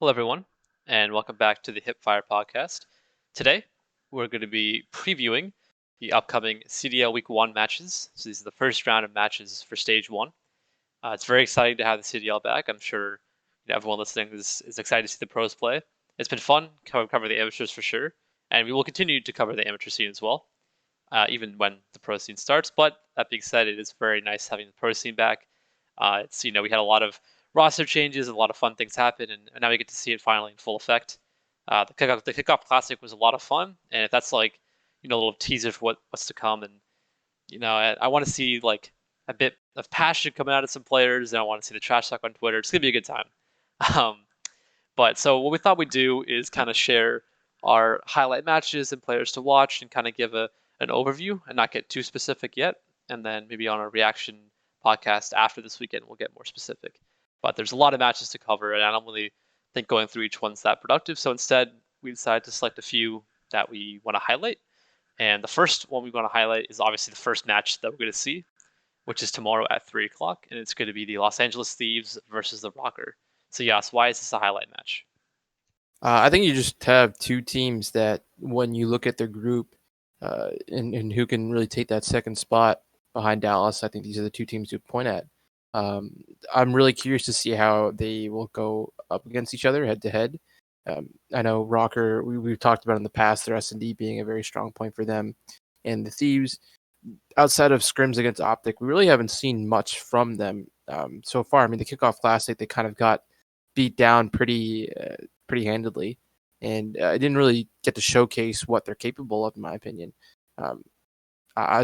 Hello, everyone, and welcome back to the Hipfire Podcast. Today, we're going to be previewing the upcoming CDL Week 1 matches. So, these are the first round of matches for Stage 1. It's very exciting to have the CDL back. I'm sure everyone listening is excited to see the pros play. It's been fun cover the amateurs for sure, and we will continue to cover the amateur scene as well, even when the pro scene starts. But that being said, it is very nice having the pro scene back. It's we had a lot of roster changes and a lot of fun things happen, and now we get to see it finally in full effect. The kickoff classic was a lot of fun, and if that's like a little teaser for what's to come, and I want to see like a bit of passion coming out of some players, and I want to see the trash talk on Twitter. It's gonna be a good time. Um, but so what we thought we'd do is kind of share our highlight matches and players to watch, and kind of give an overview, and not get too specific yet. And then maybe on a reaction podcast after this weekend, we'll get more specific. But there's a lot of matches to cover, and I don't really think going through each one's that productive. So instead, we decided to select a few that we want to highlight. And the first one we want to highlight is obviously the first match that we're going to see, which is tomorrow at 3 o'clock, and it's going to be the Los Angeles Thieves versus the Rocker. So, Yas, why is this a highlight match? I think you just have two teams that, when you look at their group, and who can really take that second spot behind Dallas, I think these are the two teams to point at. I'm really curious to see how they will go up against each other head to head. I know Rocker, we've talked about in the past, their S&D being a very strong point for them. And the Thieves, outside of scrims against Optic, we really haven't seen much from them so far. I mean, the Kickoff Classic, they kind of got beat down pretty handedly, and I didn't really get to showcase what they're capable of, in my opinion. Um,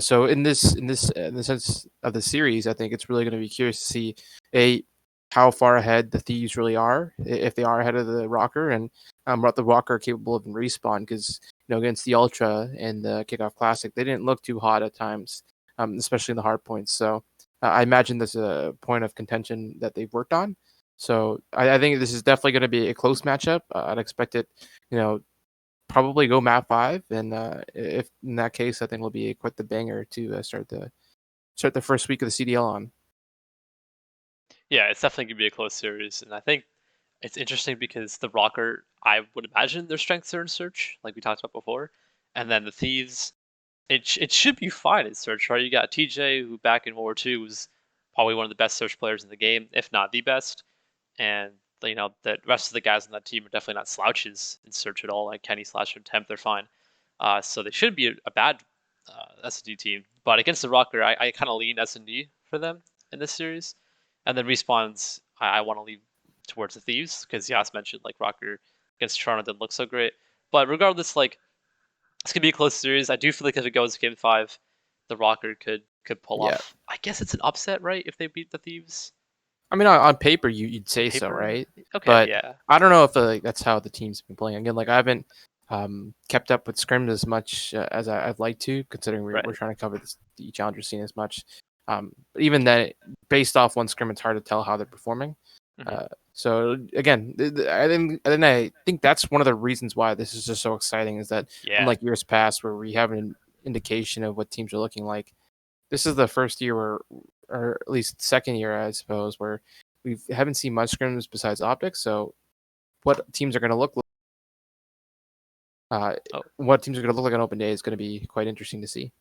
so in the sense of the series, I think it's really going to be curious to see how far ahead the Thieves really are, if they are ahead of the Rocker, and what the Rocker are capable of in respawn. Because against the Ultra and the Kickoff Classic, they didn't look too hot at times, especially in the hard points. So I imagine there's a point of contention that they've worked on. So I think this is definitely going to be a close matchup. I'd expect it, probably go map 5, and if in that case, I think it'll be quite the banger to start the first week of the CDL on. Yeah, it's definitely going to be a close series, and I think it's interesting because the Rocker, I would imagine their strengths are in Search, like we talked about before, and then the Thieves, it should be fine in Search, right? You got TJ, who back in World War II was probably one of the best Search players in the game, if not the best, and the rest of the guys on that team are definitely not slouches in Search at all. Like Kenny, Slasher, and Temp, they're fine. So they shouldn't be a bad S&D team. But against the Rocker, I kind of lean S&D for them in this series. And then Respawns, I want to lean towards the Thieves because Yas mentioned like Rocker against Toronto didn't look so great. But regardless, like it's gonna be a close series. I do feel like if it goes to Game 5, the Rocker could pull Yeah, off. I guess it's an upset, right? If they beat the Thieves I mean, on paper, you'd on say so, paper. right? Okay, But yeah, I don't know if that's how the team's been playing. Again, like I haven't kept up with scrims as much as I'd like to, considering we're right. trying to cover the challenger scene as much. But even then, based off one scrim, it's hard to tell how they're performing. Hmm. So again, I think that's one of the reasons why this is just so exciting, is that Yeah, unlike years past where we have an indication of what teams are looking like, this is the first year where, or at least second year, I suppose, where we haven't seen much scrims besides optics. So what teams are going to look like, oh what teams are going to look like on open day is going to be quite interesting to see.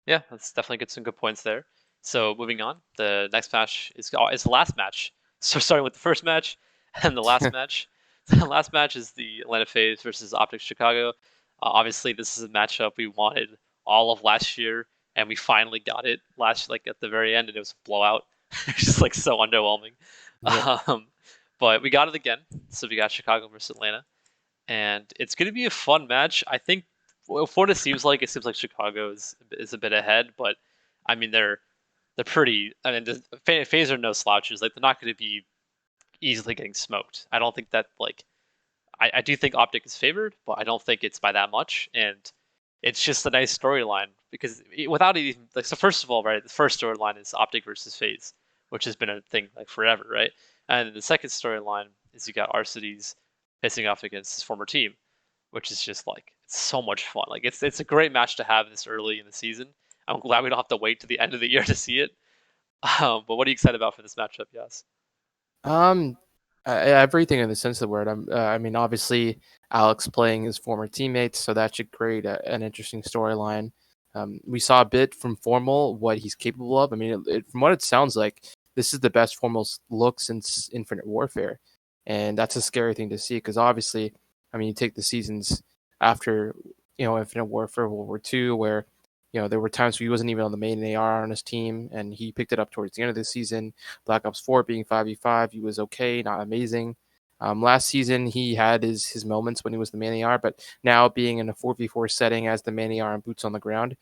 yeah, that's definitely get some good points there. So moving on, the next match is the last match. So starting with the first match and the last match. The last match is the Atlanta FaZe versus Optics Chicago. Obviously, this is a matchup we wanted all of last year, and we finally got it like at the very end, and it was a blowout. It's just like so underwhelming. Yep. Um, but we got it again. So we got Chicago versus Atlanta, and it's going to be a fun match. I think for what it seems like Chicago is a bit ahead, but I mean they're pretty. I mean, FaZe are no slouches. Like they're not going to be easily getting smoked. I don't think that like I do think Optic is favored, but I don't think it's by that much. And it's just a nice storyline because without even like so first of all, right, the first storyline is Optic versus FaZe, which has been a thing like forever, right? And the second storyline is you got Arcides facing off against his former team, which is just like it's so much fun. Like it's a great match to have this early in the season. I'm glad we don't have to wait to the end of the year to see it. But what are you excited about for this matchup? Yes. Everything in the sense of the word. I mean, obviously, Alex playing his former teammates, so that should create an interesting storyline. We saw a bit from Formal what he's capable of. I mean, from what it sounds like, this is the best Formal's look since Infinite Warfare, and that's a scary thing to see because obviously, I mean, you take the seasons after Infinite Warfare, World War II, where there were times where he wasn't even on the main AR on his team, and he picked it up towards the end of the season. Black Ops 4 being 5v5, he was okay, not amazing. Last season, he had his moments when he was the main AR, but now being in a 4v4 setting as the main AR and boots on the ground,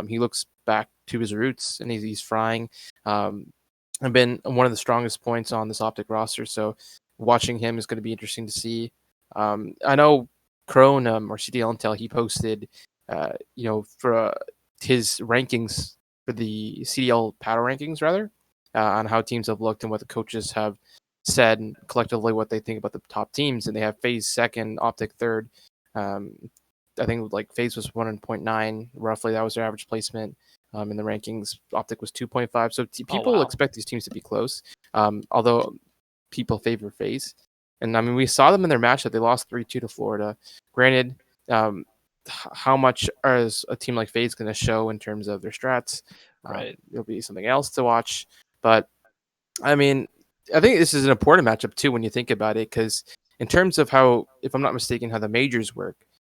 he looks back to his roots, and he's frying. And been one of the strongest points on this Optic roster, so watching him is going to be interesting to see. I know Crone or CDL Intel, he posted, for his rankings for the CDL paddle rankings, rather, on how teams have looked and what the coaches have said and collectively what they think about the top teams. And they have FaZe second, Optic third. I think like FaZe was 1.9 roughly. That was their average placement in the rankings. Optic was 2.5. So people expect these teams to be close, although people favor FaZe. And I mean, we saw them in their matchup. They lost 3-2 to Florida. Granted, how much is a team like FaZe going to show in terms of their strats? Right. It'll be something else to watch. But I mean, I think this is an important matchup too when you think about it, because in terms of how, if I'm not mistaken, how the majors work,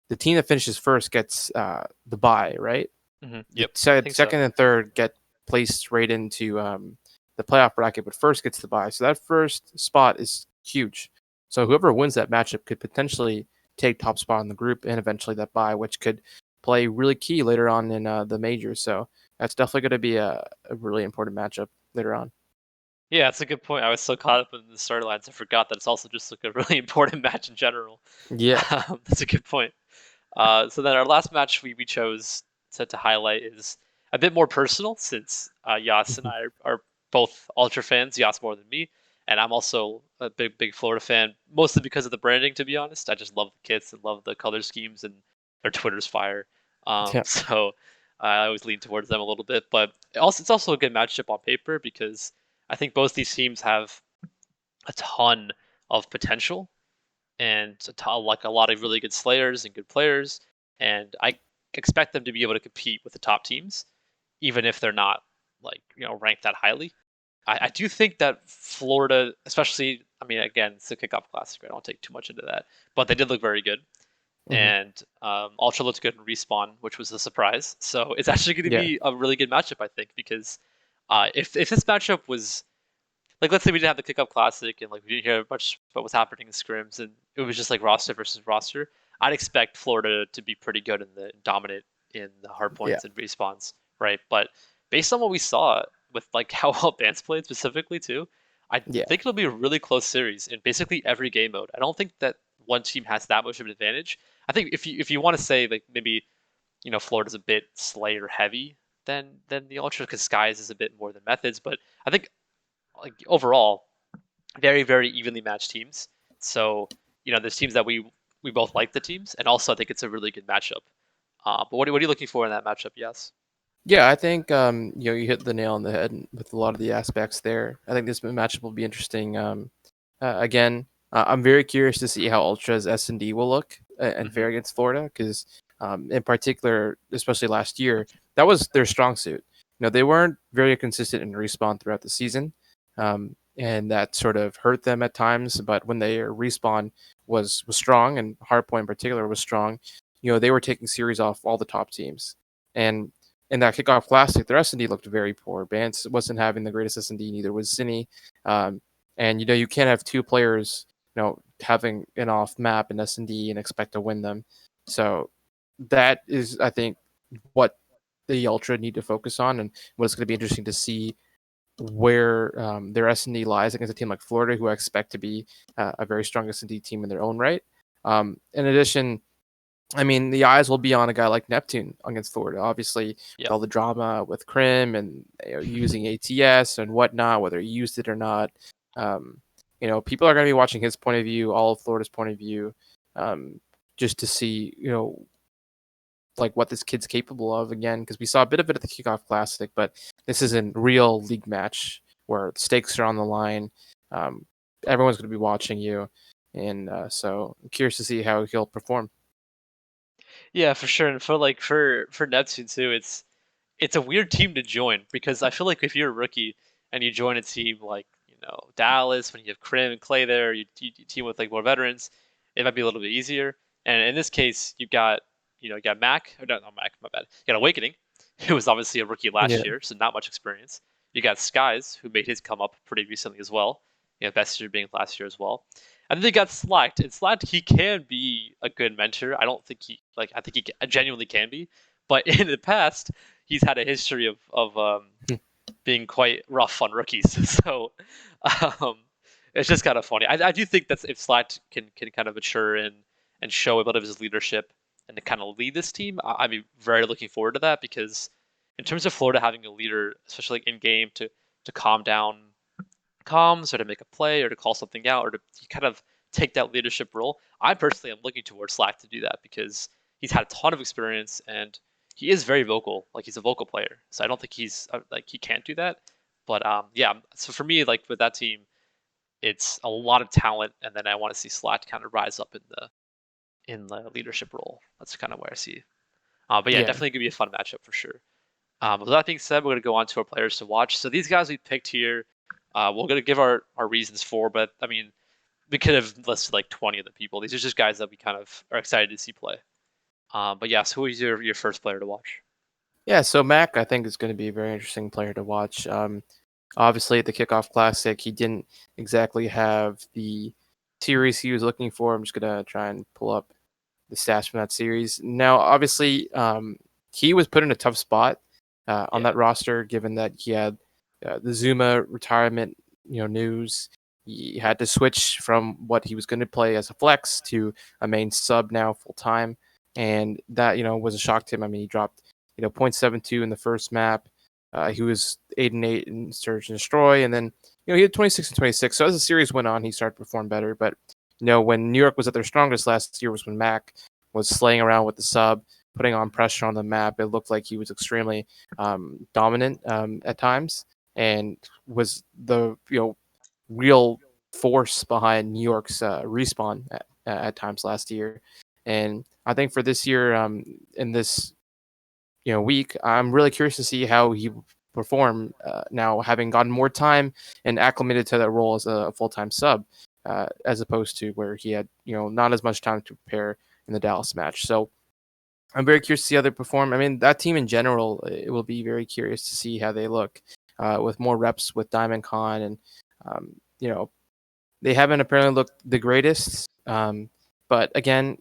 the team that finishes first gets the bye, right? Mm-hmm. Yep. Second and third get placed right into the playoff bracket, but first gets the bye. So that first spot is huge. So whoever wins that matchup could potentially take top spot in the group and eventually that bye, which could play really key later on in the majors. So that's definitely going to be a really important matchup later on. Yeah, that's a good point. I was so caught up in the storylines, I forgot that it's also just like a really important match in general. Yeah. That's a good point. So then our last match we chose to highlight is a bit more personal since Yas and I are both Ultra fans, Yas more than me, and I'm also a big Florida fan, mostly because of the branding, to be honest. I just love the kits and love the color schemes, and their Twitter's fire. Yeah. So I always lean towards them a little bit, but it's also a good matchup on paper because I think both these teams have a ton of potential and like a lot of really good slayers and good players, and I expect them to be able to compete with the top teams, even if they're not like ranked that highly. I do think that Florida, especially, I mean, again, it's a kickoff classic. I don't take too much into that, but they did look very good, Mm-hmm. and Ultra looked good in respawn, which was a surprise. So it's actually going to Yeah. be a really good matchup, I think, because if this matchup was like, let's say we didn't have the kickoff classic and like we didn't hear much about what's happening in scrims and it was just like roster versus roster, I'd expect Florida to be pretty good in the dominant in the hard Yeah. points and respawns, right? But based on what we saw with like how well Bance played specifically too, I Yeah. think it'll be a really close series in basically every game mode. I don't think that one team has that much of an advantage. I think if you want to say like maybe Florida's a bit Slayer heavy than the Ultra because Skies is a bit more than Methods, but I think like overall, very very evenly matched teams. So there's teams that we both like the teams, and also I think it's a really good matchup. But what are you looking for in that matchup? Yes. Yeah, I think you hit the nail on the head with a lot of the aspects there. I think this matchup will be interesting. Again, I'm very curious to see how Ultra's S&D will look and Mm-hmm. fare against Florida because, in particular, especially last year, that was their strong suit. They weren't very consistent in respawn throughout the season, and that sort of hurt them at times. But when their respawn was strong, and Hardpoint in particular was strong, they were taking series off all the top teams. And in that kickoff classic, their S&D looked very poor. Bance wasn't having the greatest S&D, neither was Zinni. And you can't have two players, having an off map in S&D and expect to win them. So that is, I think, what the Ultra need to focus on, and what it's going to be interesting to see where their S&D lies against a team like Florida, who I expect to be a very strong S&D team in their own right. In addition, I mean, the eyes will be on a guy like Neptune against Florida, obviously, with all the drama with Crim and using ATS and whatnot, whether he used it or not. People are going to be watching his point of view, all of Florida's point of view, just to see, like what this kid's capable of again, because we saw a bit of it at the kickoff classic, but this is a real league match where the stakes are on the line. everyone's going to be watching you, and so I'm curious to see how he'll perform. Yeah, for sure. And for Neptune too, it's a weird team to join because I feel like if you're a rookie and you join a team like Dallas, when you have Krim and Clay there, you team with like more veterans, it might be a little bit easier. And in this case, you got Mac, or not Mac, my bad. You got Awakening, who was obviously a rookie Yeah, last year, so not much experience. You got Skies, who made his come up pretty recently as well. Best year being last year as well. And then they got Slacked. And Slacked, he can be a good mentor. I don't think I think he genuinely can be. But in the past, he's had a history of being quite rough on rookies. So um, it's just kind of funny. I do think that if Slacked can kind of mature and show a bit of his leadership and to kind of lead this team, I'd be very looking forward to that because in terms of Florida having a leader, especially like in game to calm down comms or to make a play or to call something out or to kind of take that leadership role. I personally am looking towards Slack to do that because he's had a ton of experience and he is very vocal. Like he's a vocal player, so I don't think he's like he can't do that. But yeah. So for me, like with that team, it's a lot of talent, and then I want to see Slack kind of rise up in the leadership role. That's kind of where I see. But yeah, yeah. definitely gonna be a fun matchup for sure. With that being said, we're going to go on to our players to watch. So these guys we picked here, we're going to give our reasons for, but I mean, we could have listed like 20 of the people. These are just guys that we kind of are excited to see play. But yes, who is your first player to watch? Yeah, so Mac, I think, is going to be a very interesting player to watch. Obviously, at the Kickoff Classic, he didn't exactly have the series he was looking for. I'm just going to try and pull up the stats from that series. Now, obviously, he was put in a tough spot on Yeah. that roster, given that he had the Zuma retirement, news. He had to switch from what he was going to play as a flex to a main sub now full time, and that was a shock to him. I mean, he dropped 0.72 in the first map. He was 8-8 in Search and Destroy, and then he had 26 and 26. So as the series went on, he started to perform better. But when New York was at their strongest last year was when Mac was slaying around with the sub, putting on pressure on the map. It looked like he was extremely dominant at times, and was the real force behind New York's respawn at times last year. And I think for this year, in this week, I'm really curious to see how he perform now, having gotten more time and acclimated to that role as a full-time sub, as opposed to where he had not as much time to prepare in the Dallas match. So I'm very curious to see how they perform. I mean, that team in general, it will be very curious to see how they look with more reps with Diamond Khan, and they haven't apparently looked the greatest. But again,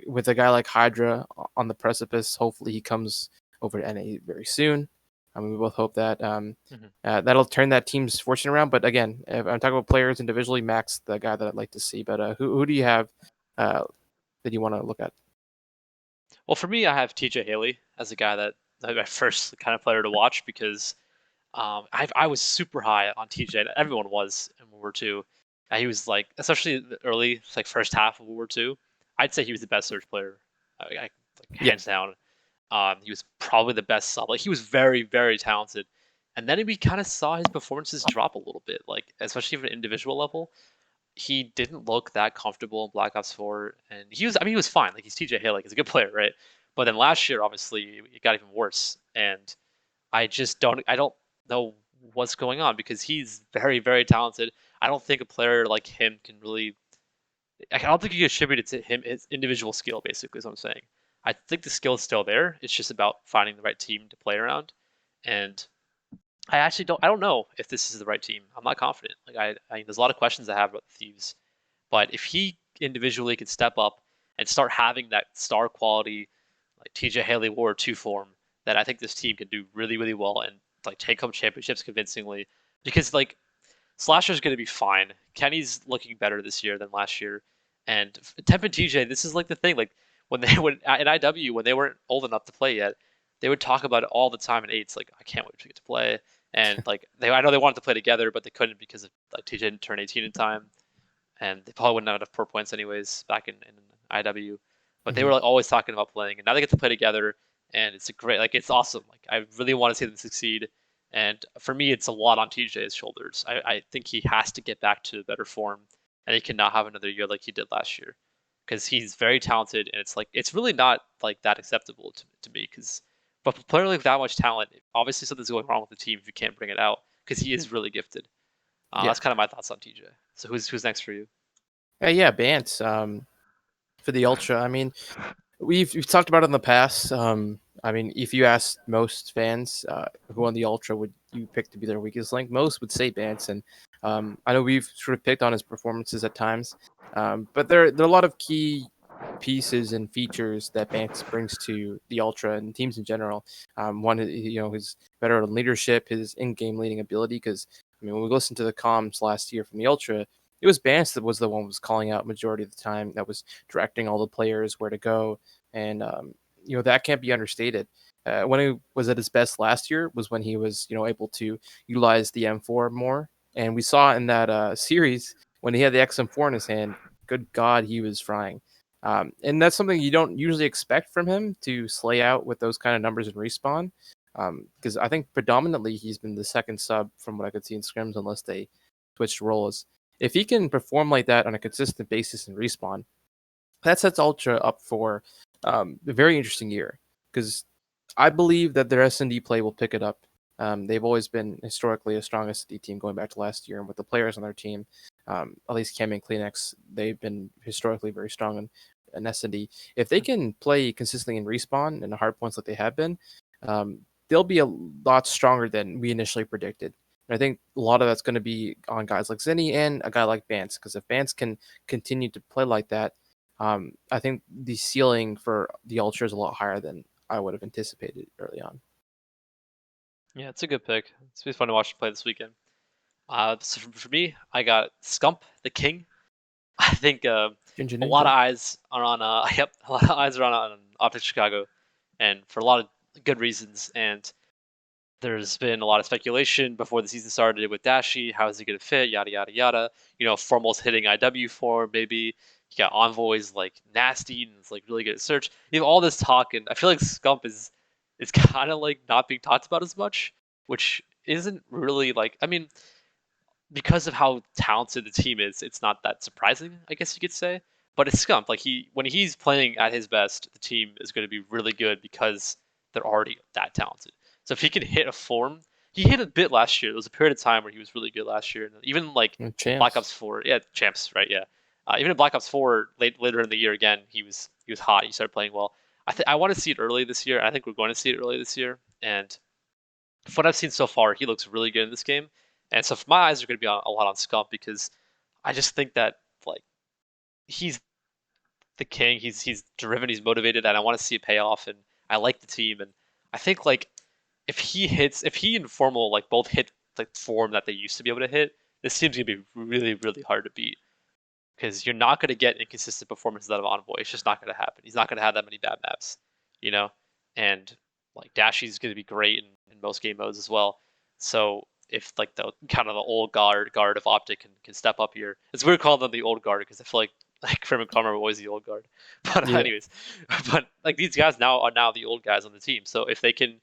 with a guy like Hydra on the precipice, hopefully he comes over to NA very soon. I mean, we both hope that Mhm. that'll turn that team's fortune around. But again, if I'm talking about players individually, Max, the guy that I'd like to see. But who do you have that you want to look at? Well, for me, I have TJ Haley as a guy that my first kind of player to watch because I was super high on TJ. Everyone was in World War II. He was like, especially the early, like first half of World War II. I'd say he was the best Surge player, like Yeah. hands down. He was probably the best sub. Like he was very, very talented. And then we kind of saw his performances drop a little bit, like especially at an individual level. He didn't look that comfortable in Black Ops 4, and I mean, he was fine. Like he's TJ Haley, like, he's a good player, right? But then last year, obviously, it got even worse. And I don't know what's going on because he's very, very talented. I don't think a player like him can really. I don't think you can attribute it to him his individual skill. Basically, is what I'm saying. I think the skill is still there. It's just about finding the right team to play around. And I actually don't. I don't know if this is the right team. I'm not confident. Like I mean, there's a lot of questions I have about the Thieves. But if he individually could step up and start having that star quality, like TJ Haley War 2 form, that I think this team can do really, really well and like take home championships convincingly. Because like Slasher's going to be fine. Kenny's looking better this year than last year, and Temp and TJ, this is like the thing. Like when they would in IW when they weren't old enough to play yet, they would talk about it all the time in eights. Like I can't wait to get to play. And like I know they wanted to play together, but they couldn't because of like TJ didn't turn 18 in time, and they probably wouldn't have enough per points anyways back in IW. But they Hmm. were like always talking about playing, and now they get to play together, and it's a great, like it's awesome. Like I really want to see them succeed, And for me, it's a lot on TJ's shoulders. I think he has to get back to better form, and he cannot have another year like he did last year, because he's very talented, and it's really not like that acceptable to me. But for a player like that much talent, obviously something's going wrong with the team if you can't bring it out, because he is really gifted. Yeah. That's kind of my thoughts on TJ. So who's next for you? Yeah, Bance. For the Ultra, I mean, we've talked about it in the past. I mean, if you ask most fans who on the Ultra would you pick to be their weakest link, most would say Bance. And I know we've sort of picked on his performances at times, but there are a lot of key pieces and features that Bance brings to the Ultra and teams in general. One, his better leadership, his in-game leading ability. Because I mean, when we listened to the comms last year from the Ultra, it was Bance that was the one who was calling out majority of the time, that was directing all the players where to go, and that can't be understated. When he was at his best last year was when he was able to utilize the M4 more, and we saw in that series when he had the XM4 in his hand. Good God, he was frying. And that's something you don't usually expect from him to slay out with those kind of numbers in respawn. Because I think predominantly he's been the second sub from what I could see in scrims, unless they switched roles. If he can perform like that on a consistent basis in respawn, that sets Ultra up for a very interesting year. Because I believe that their S&D play will pick it up. They've always been historically a strong S&D team going back to last year, and with the players on their team, at least Cam and Kleenex, they've been historically very strong in S&D. If they can play consistently in respawn and hard points like they have been, they'll be a lot stronger than we initially predicted. And I think a lot of that's going to be on guys like Zinni and a guy like Vance, because if Vance can continue to play like that, I think the ceiling for the Ultra is a lot higher than I would have anticipated early on. Yeah, it's a good pick. It's been fun to watch him play this weekend. So for me, I got Scump, the King. I think Ginger a lot of Ninja. eyes are on yep, a lot of eyes are on Optic Chicago, and for a lot of good reasons. And there's been a lot of speculation before the season started with Dashi. How is he going to fit? Yada yada yada. Formal's hitting IW form. Maybe you got Envoy's like nasty and it's like really good at search. You have all this talk, and I feel like Scump is kind of like not being talked about as much, which isn't really like. I mean, because of how talented the team is, it's not that surprising, I guess you could say. But it's Scump. Like when he's playing at his best, the team is going to be really good because they're already that talented. So if he can hit a form, he hit a bit last year. There was a period of time where he was really good last year, and even like Black Champs. Ops 4, yeah, champs, right? Yeah, even in Black Ops 4, later in the year again, he was hot. He started playing well. I want to see it early this year. I think we're going to see it early this year, and from what I've seen so far, he looks really good in this game. And so my eyes are going to be on, a lot on Scump because I just think that like he's the king. He's driven. He's motivated, and I want to see it pay off. And I like the team, and I think like if he and Formal like both hit like form that they used to be able to hit, this team's gonna be really really hard to beat because you're not gonna get inconsistent performances out of Envoy. It's just not gonna happen. He's not gonna have that many bad maps, you know. And like Dashi's gonna be great in most game modes as well. So if like the kind of the old guard of Optic can step up here, it's weird calling them the old guard because I feel like Prim and Karma were always the old guard. But Yeah. anyways, but like these guys now are now the old guys on the team. So if they can,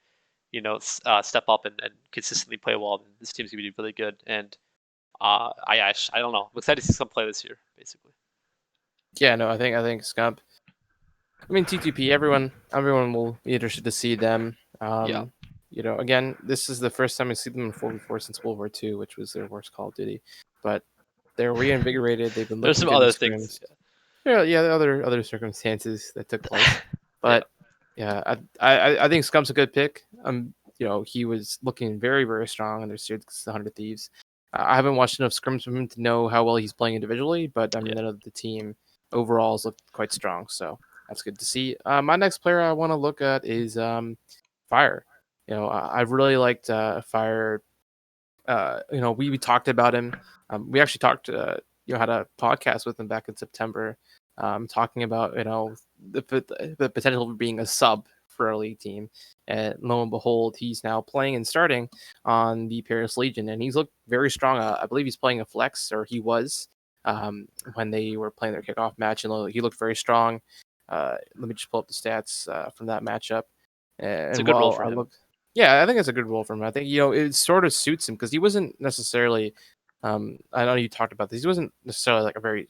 step up and consistently play well, then this team's gonna be really good. And I don't know. I'm excited to see some play this year, basically. Yeah, no, I think Scump. I mean, TTP. Everyone will be interested to see them. Yeah. Again, this is the first time we see them in 4v4 since World War II, which was their worst Call of Duty. But they're reinvigorated. They've been There's looking some good in other things. scrims. Yeah, other circumstances that took place. Yeah. But yeah, I think Scump's a good pick. He was looking very very strong in their series against the 100 Thieves. I haven't watched enough scrims from him to know how well he's playing individually, but I mean, Yeah. the team overall has looked quite strong. So that's good to see. My next player I want to look at is Fire. I've really liked Fire. We talked about him. We actually talked, had a podcast with him back in September, talking about the potential of being a sub for our league team. And lo and behold, he's now playing and starting on the Paris Legion, and he's looked very strong. I believe he's playing a flex, or he was when they were playing their kickoff match, and he looked very strong. Let me just pull up the stats from that matchup. It's a And good role while for I him. look, Yeah, I think it's a good role for him. I think it sort of suits him because he wasn't necessarily. I know you talked about this. He wasn't necessarily like a very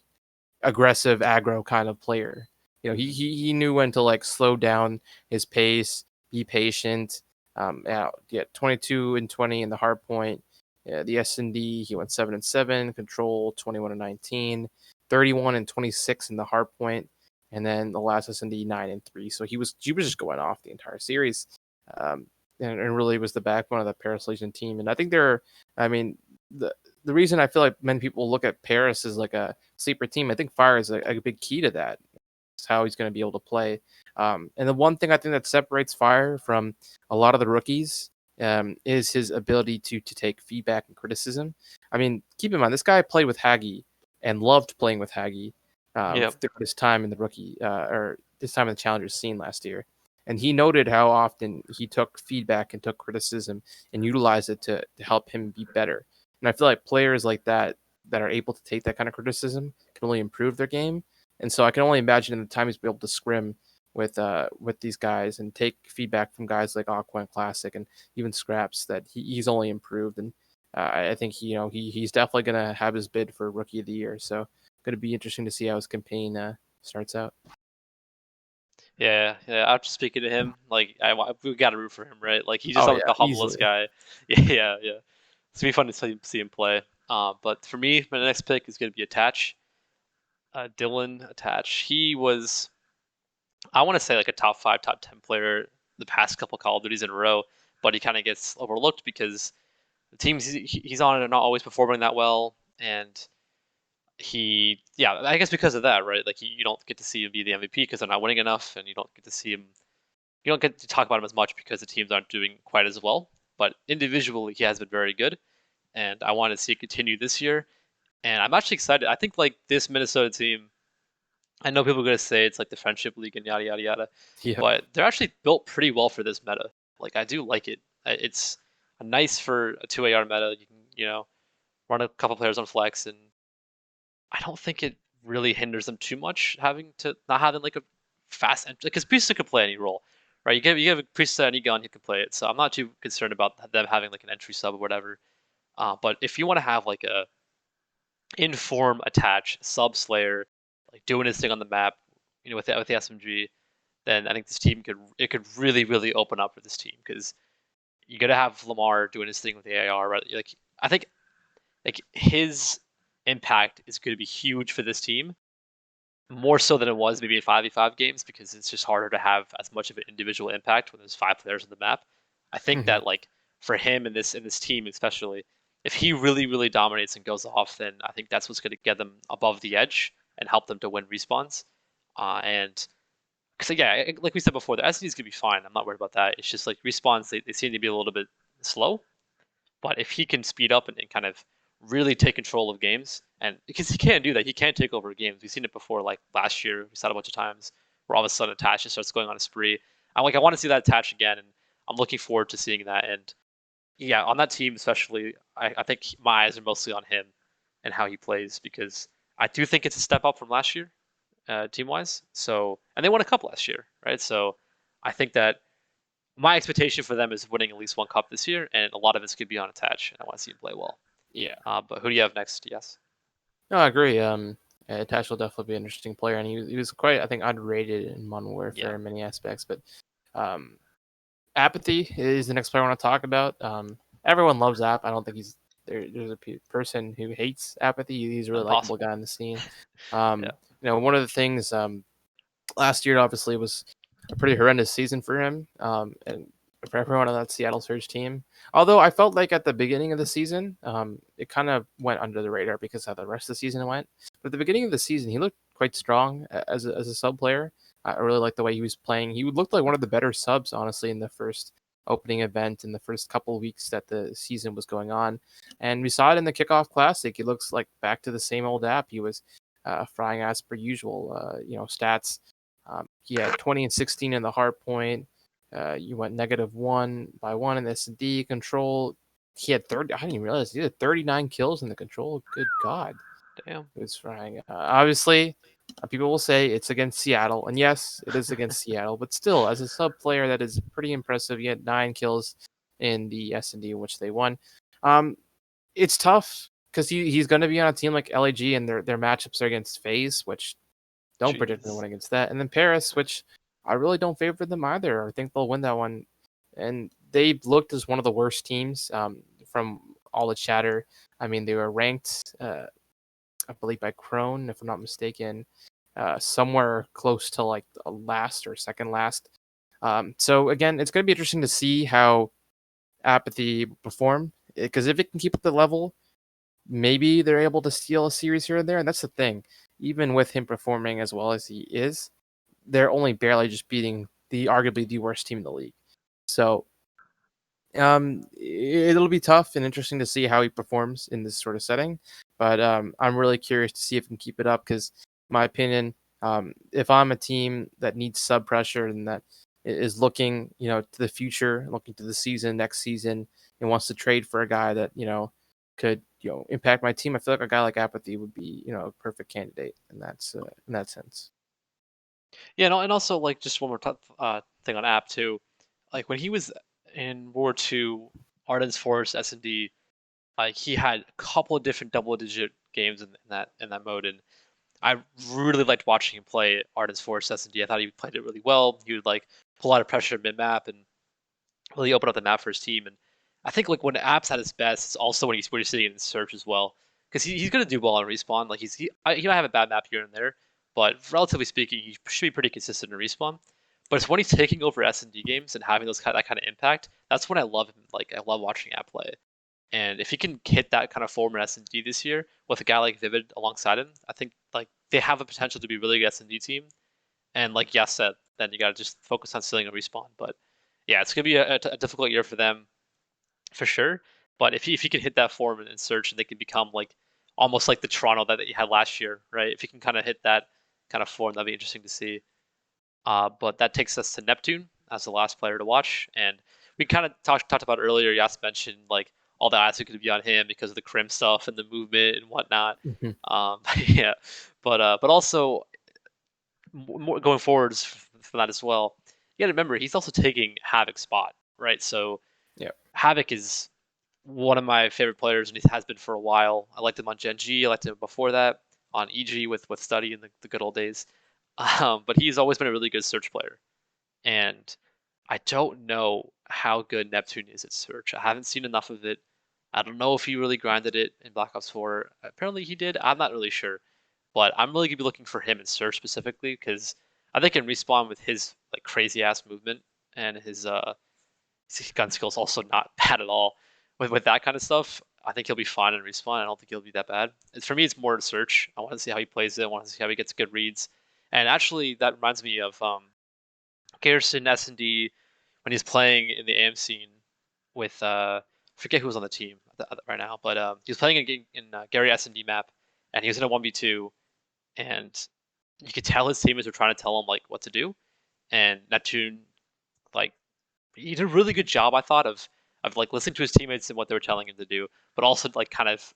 aggressive aggro kind of player. He knew when to like slow down his pace, be patient. Yeah, 22 and 20 in the hard point. Yeah, the S&D he went 7 and 7, control 21 and 19, 31 and 26 in the hard point, and then the last S&D 9 and 3. So he was just going off the entire series, um, and really was the backbone of the Paris Legion team. And I think I mean, the reason I feel like many people look at Paris as like a sleeper team, I think Fire is a big key to that. It's how he's going to be able to play. And the one thing I think that separates Fire from a lot of the rookies is his ability to take feedback and criticism. I mean, keep in mind, this guy played with Hagi and loved playing with Hagi Yeah. through his time in the rookie or this time in the Challengers scene last year. And he noted how often he took feedback and took criticism and utilized it to help him be better. And I feel like players like that are able to take that kind of criticism can only improve their game. And so I can only imagine in the time he's been able to scrim with these guys and take feedback from guys like Aqua and Classic and even Scraps that he's only improved. And I think he's definitely going to have his bid for Rookie of the Year. So going to be interesting to see how his campaign starts out. Yeah, after speaking to him, like we got to root for him, right? Like he's just like the humblest easily. guy. Yeah. It's gonna be fun to see him play. But for me, my next pick is gonna be Attach. Dylan Attach. He was, I want to say, like a top 5, top 10 player the past couple Call of Duties in a row, but he kind of gets overlooked because the teams he's on are not always performing that well, and I guess because of that, right? Like you don't get to see him be the MVP because they're not winning enough, and you don't get to see him. You don't get to talk about him as much because the teams aren't doing quite as well. But individually, he has been very good, and I want to see it continue this year. And I'm actually excited. I think like this Minnesota team. I know people are gonna say it's like the friendship league and yada yada yada, Yeah. but they're actually built pretty well for this meta. Like I do like it. It's nice for a 2 AR meta. You can run a couple players on flex, and I don't think it really hinders them too much having to not having like a fast entry because Priestess could play any role, right? You give a Priestess any gun, he can play it. So I'm not too concerned about them having like an entry sub or whatever. But if you want to have like a inform attach sub Slayer, like doing his thing on the map, with the SMG, then I think this team could really really open up for this team because you got to have Lamar doing his thing with the AR, right? Like I think like his impact is going to be huge for this team, more so than it was maybe in 5v5 games because it's just harder to have as much of an individual impact when there's 5 players on the map. I think Mhm. that like for him in this team especially, if he really really dominates and goes off, then I think that's what's going to get them above the edge and help them to win respawns. And because yeah, like we said before, the SD is going to be fine. I'm not worried about that. It's just like respawns, they seem to be a little bit slow. But if he can speed up and kind of really take control of games, and because he can do that, he can take over games. We've seen it before, like last year. We saw it a bunch of times where all of a sudden Attach just starts going on a spree. I want to see that Attach again, and I'm looking forward to seeing that. And yeah, on that team especially, I think my eyes are mostly on him and how he plays because I do think it's a step up from last year, team wise. So and they won a cup last year, right? So I think that my expectation for them is winning at least one cup this year, and a lot of it's going to be on Attach, and I want to see him play well. Yeah. But who do you have next? Yes. No, I agree. Tash will definitely be an interesting player, and he was quite, I think, underrated in Modern Warfare Yeah. in many aspects. But um, Apathy is the next player I want to talk about. Everyone loves App. I don't think there's a person who hates Apathy. He's a really likable Impossible. guy in the scene. Yeah. One of the things last year obviously was a pretty horrendous season for him, and for everyone on that Seattle Surge team. Although I felt like at the beginning of the season, it kind of went under the radar because how the rest of the season went. But at the beginning of the season, he looked quite strong as a sub player. I really liked the way he was playing. He looked like one of the better subs, honestly, in the first opening event in the first couple of weeks that the season was going on. And we saw it in the kickoff classic. He looks like back to the same old App. He was frying as per usual. Stats. He had 20 and 16 in the hard point. You went -1 by 1 in the S&D control. He had 30. I didn't even realize he had 39 kills in the control. Good God. Damn. It was frying. Obviously, people will say it's against Seattle. And yes, it is against Seattle. But still, as a sub player, that is pretty impressive. He had 9 kills in the S&D in which they won. It's tough because he's going to be on a team like LAG, and their matchups are against FaZe, which don't predict them Jeez. win against that, and then Paris, which I really don't favor them either. I think they'll win that one, and they looked as one of the worst teams from all the chatter. I mean, they were ranked, I believe, by Crone, if I'm not mistaken, somewhere close to like last or second last. So again, it's going to be interesting to see how Apathy perform, because if it can keep up the level, maybe they're able to steal a series here and there. And that's the thing. Even with him performing as well as he is, they're only barely just beating the arguably the worst team in the league. So it'll be tough and interesting to see how he performs in this sort of setting. But I'm really curious to see if he can keep it up because, my opinion, if I'm a team that needs sub pressure and that is looking, to the future, looking to the season, next season, and wants to trade for a guy that could impact my team, I feel like a guy like Apathy would be a perfect candidate, and that's in that sense. Yeah, no, and also like just one more thing on App too. Like when he was in World War II, Arden's Force S&D, like he had a couple of different double-digit games in that mode, and I really liked watching him play Arden's Force S&D. I thought he played it really well. He would like pull out of pressure mid map and really open up the map for his team. And I think like when Apps at his best, it's also when he's sitting in search as well, because he's gonna do well on respawn. Like he might have a bad map here and there, but relatively speaking, he should be pretty consistent in respawn. But it's when he's taking over S&D games and having that kind of impact. That's when I love him. Like I love watching App play. And if he can hit that kind of form in S&D this year with a guy like Vivid alongside him, I think like they have the potential to be a really good S&D team. And like Yas said, then you got to just focus on stealing a respawn. But yeah, it's gonna be a difficult year for them for sure. But if he can hit that form in Search and they can become like almost like the Toronto that he had last year, right? If he can kind of hit that kind of form, that'd be interesting to see. But that takes us to Neptune as the last player to watch, and we kind of talked about earlier. Yas mentioned like all the eyes are going to be on him because of the Crim stuff and the movement and whatnot. Mhm. Yeah, but also more going forwards for that as well. You got to remember he's also taking Havoc's spot, right? So Yeah. Havoc is one of my favorite players, and he has been for a while. I liked him on Gen G. I liked him before that on EG with Study in the good old days. But he's always been a really good search player, and I don't know how good Neptune is at search. I haven't seen enough of it. I don't know if he really grinded it in Black Ops 4. Apparently he did. I'm not really sure. But I'm really gonna be looking for him in search specifically because I think in respawn with his like crazy ass movement and his gun skills also not bad at all. With that kind of stuff, I think he'll be fine in respawn. I don't think he'll be that bad. For me, it's more to search. I want to see how he plays it. I want to see how he gets good reads. And actually, that reminds me of Garrison S&D when he's playing in the AM scene with I forget who was on the team right now, but he was playing in Gary S&D map, and he was in a 1v2, and you could tell his teammates were trying to tell him like what to do, and Neptune like he did a really good job, I thought, of like listening to his teammates and what they were telling him to do, but also like kind of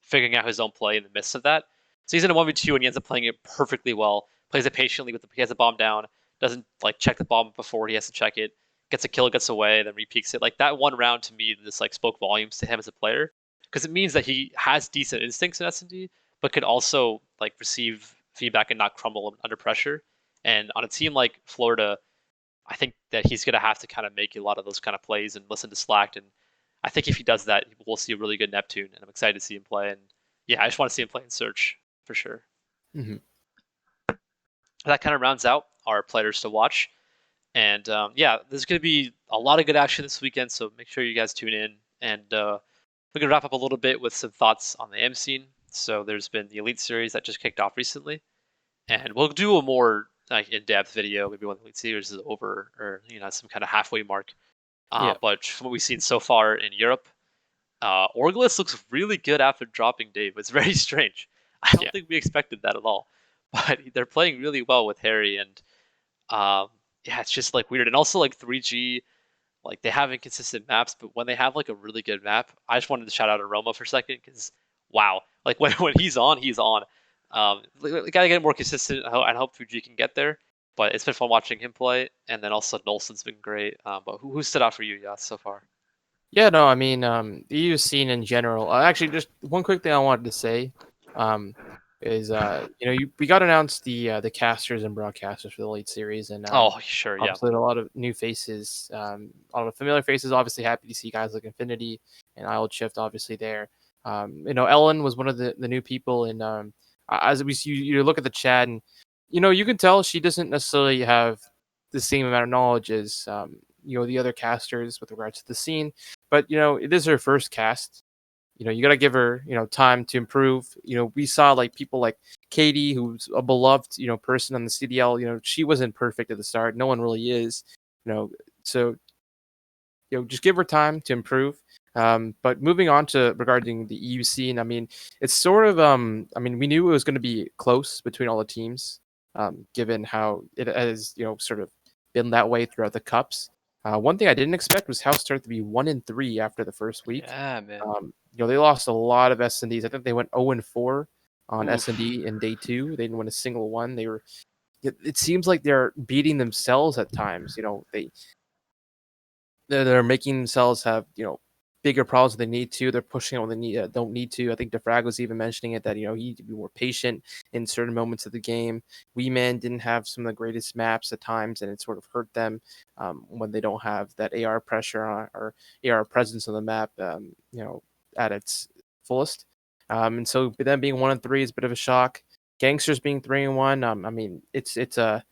figuring out his own play in the midst of that. So he's in a 1v2 and he ends up playing it perfectly well. Plays it patiently he has a bomb down, doesn't like check the bomb before he has to check it, gets a kill, gets away, then repeaks it. Like that one round to me, this like spoke volumes to him as a player because it means that he has decent instincts in S&D, but could also like receive feedback and not crumble under pressure. And on a team like Florida, I think that he's going to have to kind of make a lot of those kind of plays and listen to Slack. And I think if he does that, we'll see a really good Neptune. And I'm excited to see him play. And yeah, I just want to see him play in Search for sure. Mm-hmm. That kind of rounds out our players to watch. And yeah, there's going to be a lot of good action this weekend. So make sure you guys tune in. And we're going to wrap up a little bit with some thoughts on the M scene. So there's been the Elite Series that just kicked off recently. And we'll do a more like in-depth video maybe when the Elite Series is over or some kind of halfway mark. Yeah. But from what we've seen so far in Europe, Orglis looks really good after dropping Dave. It's very strange. I don't Yeah. think we expected that at all. But they're playing really well with Harry, and yeah, it's just like weird. And also like 3G, like they have inconsistent maps, but when they have like a really good map, I just wanted to shout out Aroma for a second because wow, like when he's on, he's on. We gotta get more consistent. I hope 3G can get there. But it's been fun watching him play, and then also Nolson's been great. But who stood out for you, Yas, so far? Yeah, no, I mean, the EU scene in general. Actually, just one quick thing I wanted to say, um, is we got announced the casters and broadcasters for the late series, and Oh, sure, yeah. obviously a lot of new faces, a lot of familiar faces. Obviously, happy to see guys like Infinity and Isle Shift, obviously there. Ellen was one of the new people, and as we see, you look at the chat, and you can tell she doesn't necessarily have the same amount of knowledge as the other casters with regards to the scene, but it is her first cast. You got to give her time to improve. We saw like people like Katie, who's a beloved person on the CDL. She wasn't perfect at the start. No one really is. So just give her time to improve. But moving on to regarding the EU scene, I mean, it's sort of I mean, we knew it was going to be close between all the teams, given how it has sort of been that way throughout the cups. One thing I didn't expect was how start to be 1-3 after the first week. Yeah, man. They lost a lot of S&Ds. I think they went 0-4 on Oof. S&D in day two. They didn't win a single one. It seems like they're beating themselves at times. They're making themselves have bigger problems than they need to. They're pushing it when they don't need to. I think DeFrag was even mentioning it that he need to be more patient in certain moments of the game. Wee Man didn't have some of the greatest maps at times, and it sort of hurt them when they don't have that AR pressure or AR presence on the map. At its fullest. And so them being 1-3 is a bit of a shock. Gangsters being 3-1. I mean, it's a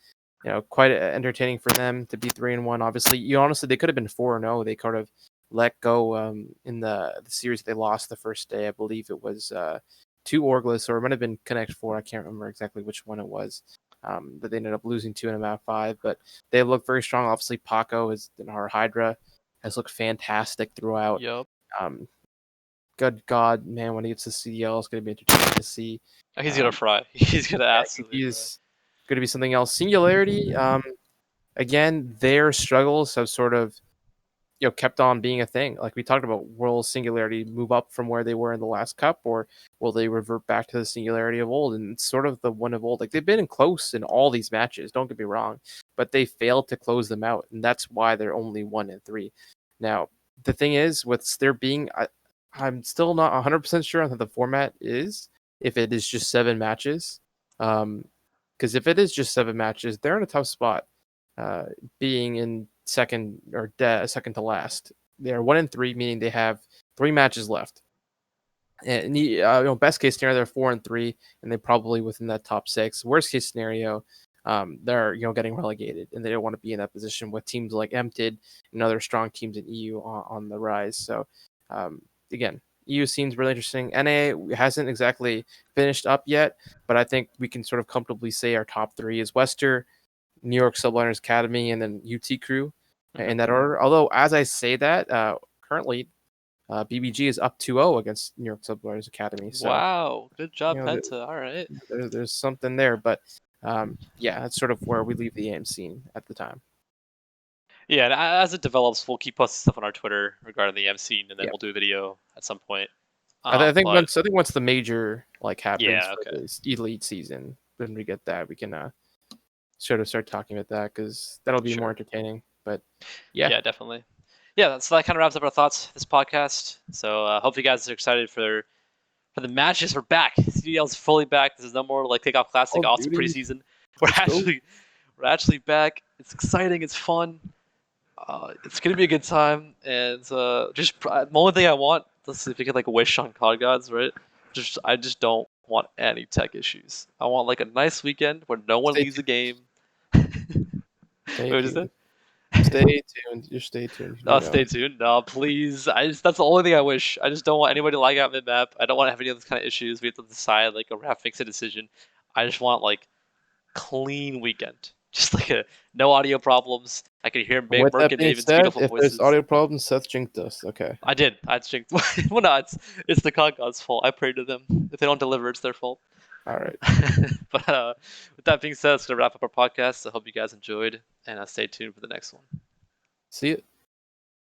quite entertaining for them to be 3-1. Obviously, honestly they could have been 4-0. They kind of let go in the series they lost the first day. I believe it was to Orglis, or it might have been Connect Four. I can't remember exactly which one it was. But they ended up losing 2 in a map 5. But they look very strong. Obviously, Paco is our Hydra has looked fantastic throughout. Yep. Good God, man, when he gets to CDL, it's going to be entertaining to see. He's gonna fry. He's gonna Yeah, absolutely fry. he's going to be something else. Singularity, again, their struggles have sort of kept on being a thing. Like we talked about, will Singularity move up from where they were in the last cup, or will they revert back to the Singularity of old? And it's sort of the one of old. Like they've been close in all these matches. Don't get me wrong, but they failed to close them out, and that's why they're only 1-3. Now the thing is, with there being, I'm still not 100% sure on how the format is. If it is just 7 matches, because if it is just 7 matches, they're in a tough spot. Being in second or second to last, they're 1-3, meaning they have 3 matches left. And best case scenario, they're 4-3, and they're probably within that top 6. Worst case scenario, they're getting relegated, and they don't want to be in that position with teams like Empted and other strong teams in EU on the rise. So again, EU seems really interesting. NA hasn't exactly finished up yet, but I think we can sort of comfortably say our top 3 is Wester, New York Subliners Academy, and then UT Crew in that order. Although, as I say that, currently BBG is up 2-0 against New York Subliners Academy. So, Wow, good job, Penta. All right. there's something there. But yeah, that's sort of where we leave the AM scene at the time. Yeah, and as it develops, we'll keep posting stuff on our Twitter regarding the M scene, and then Yeah. we'll do a video at some point. I think But once the major happens yeah, for okay, this elite season, when we get that, we can sort of start talking about that, because that'll be more sure. entertaining. But yeah, Yeah, definitely. Yeah, so that kind of wraps up our thoughts this podcast. So hope you guys are excited for the matches. We're back. CDL's fully back. This is no more like Takeoff Classic, Call of awesome Duty, preseason. We're let's go. actually back. It's exciting. It's fun. It's gonna be a good time. And just the only thing I want, let's see if we could like wish on COD gods, right? I just don't want any tech issues. I want like a nice weekend where no one Stay leaves the game. Stay What is tuned. it? Stay tuned. Just stay tuned. Stay tuned. No, please. That's the only thing I wish. I just don't want anybody to lag out mid map. I don't want to have any of those kind of issues. We have to decide like a ref makes a decision. I just want like clean weekend. Just like a no audio problems. I can hear With Merc that and being Maven's said, beautiful if there's voices. audio problems, Seth jinked us. Okay. I did. I jinked. Well, no, it's the COD gods' fault. I prayed to them. If they don't deliver, it's their fault. All right. But with that being said, it's gonna wrap up our podcast. I hope you guys enjoyed, and stay tuned for the next one. See you.